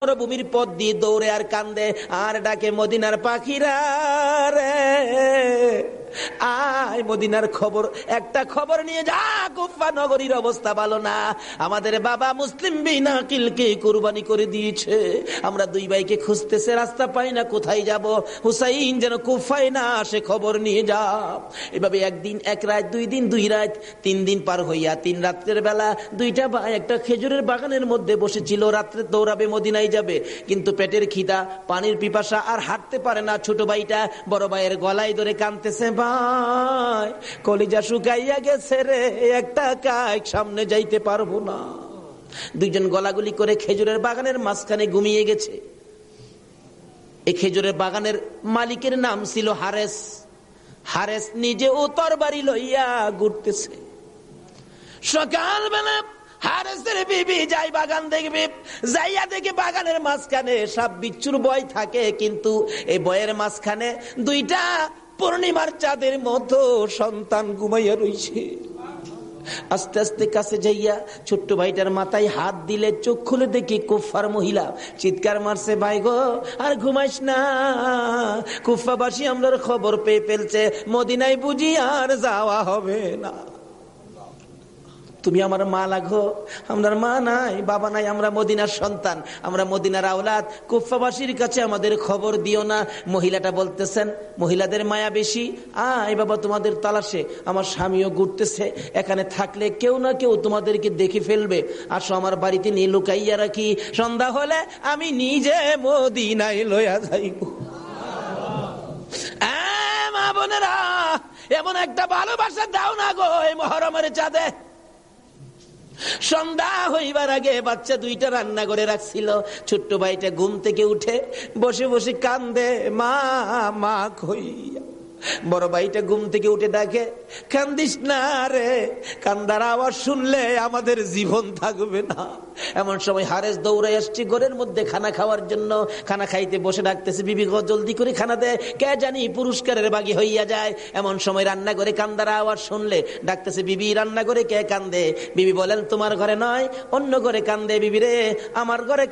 মরুভূমির পথ দিয়ে দৌড়ে আর কান্দে আর ডাকে মদিনার পাখিরা রে, আয় মদিনার খবর, একটা খবর নিয়ে যা, কুফা নগরীর অবস্থা ভালো না, আমাদের বাবা মুসলিম বিন আকিলকে কুরবানি করে দিয়েছে, আমরা দুই ভাইকে খুঁজতেছে, রাস্তা পাই না, কোথায় যাব, হুসাইন যেন কুফায় না আসে, খবর নিয়ে যা। এভাবে একদিন এক রাত, 2 দিন 2 রাত, 3 দিন পার হইয়া 3 রাত্রের বেলা দুইটা ভাই একটা খেজুরের বাগানের মধ্যে বসেছিল, রাত্রে দৌড়াবে মদিনায় যাবে, কিন্তু পেটের খিদা, পানির পিপাসা, আর হাঁটতে পারে না। ছোট ভাইটা বড় ভাইয়ের গলায় ধরে কাঁদতেছে, ভাই কলিজা শুকাইয়া গেছে রে, একটা কাজ সামনে যাইতে পারবো না। দুইজন গলাগুলি করে খেজুরের বাগানের মাঝখানে ঘুমিয়ে গেছে। এই খেজুরের বাগানের মালিকের নাম ছিল হারেস। হারেস নিজে ও তরবারি লইয়া ঘুরতেছে। সকালবেলা হারেসের বিবি যাই বাগান দেখবে, যাইয়া দেখে বাগানের মাঝখানে সাপ বিচ্ছুর ভয় থাকে, কিন্তু এই ভয়ের মাঝখানে দুইটা পূর্ণিমার চাঁদের মতো সন্তান ঘুমাইয়া রইছে। আস্তে আস্তে কাছে যাইয়া ছোট্ট ভাইটার মাথায় হাত দিলে চোখ খুলে দেখি কুফার মহিলা, চিৎকার মারছে, ভাই গো আর ঘুমাইস না, কুফাবাসী আমরার খবর পেয়ে ফেলছে, মদিনায় বুঝি আর যাওয়া হবে না, তুমি আমার মা লাগো, আমার মা নাই, বাবা নাই, আমরা মদিনার সন্তান, আমরা মদিনার আওলাদ, কুফাবাসীর কাছে আমাদের খবর দিও না। মহিলাটা বলতেছেন, মহিলাদের মায়া বেশি, আয় বাবা তোমাদের তালাশে, আমার স্বামীও ঘুরতেছে, এখানে থাকলে কেউ না কেউ তোমাদেরকে দেখে ফেলবে, আসো আমার বাড়িতে নিয়ে লুকাইয়া রাখি, সন্ধ্যা হলে আমি নিজে মদিনায় লইয়া যাইব। মা বোনেরা, এমন একটা ভালোবাসা দাও না গো এই মহরমের চাঁদে। সন্ধ্যা হইবার আগে বাচ্চা দুইটা রান্না করে রাখছিল। ছোট্ট ভাইটা ঘুম থেকে উঠে বসে বসে কান্দে, মা মা কইয়া। বড় ভাইটা ঘুম থেকে উঠে দেখে, কান্দিস না রে, কান্দার আওয়াজ শুনলে আমাদের জীবন থাকবে না। এমন সময় হারেস দৌড়ে আসছে ঘরের মধ্যে খানা খাওয়ার জন্য। খানা খাইতে বসে ডাকতেছে, বিবি গো জলদি করে খানা দে, কে জানি পুরস্কারের বাগি হইয়া যায়। এমন সময় রান্না করে কান্দার আওয়াজ শুনলে ডাকতেছে, বিবি রান্না করে কে কান্দে? বিবি বলেন, তোমার ঘরে নয়, অন্য ঘরে কান্দে। বিবি রে, আমার ঘরে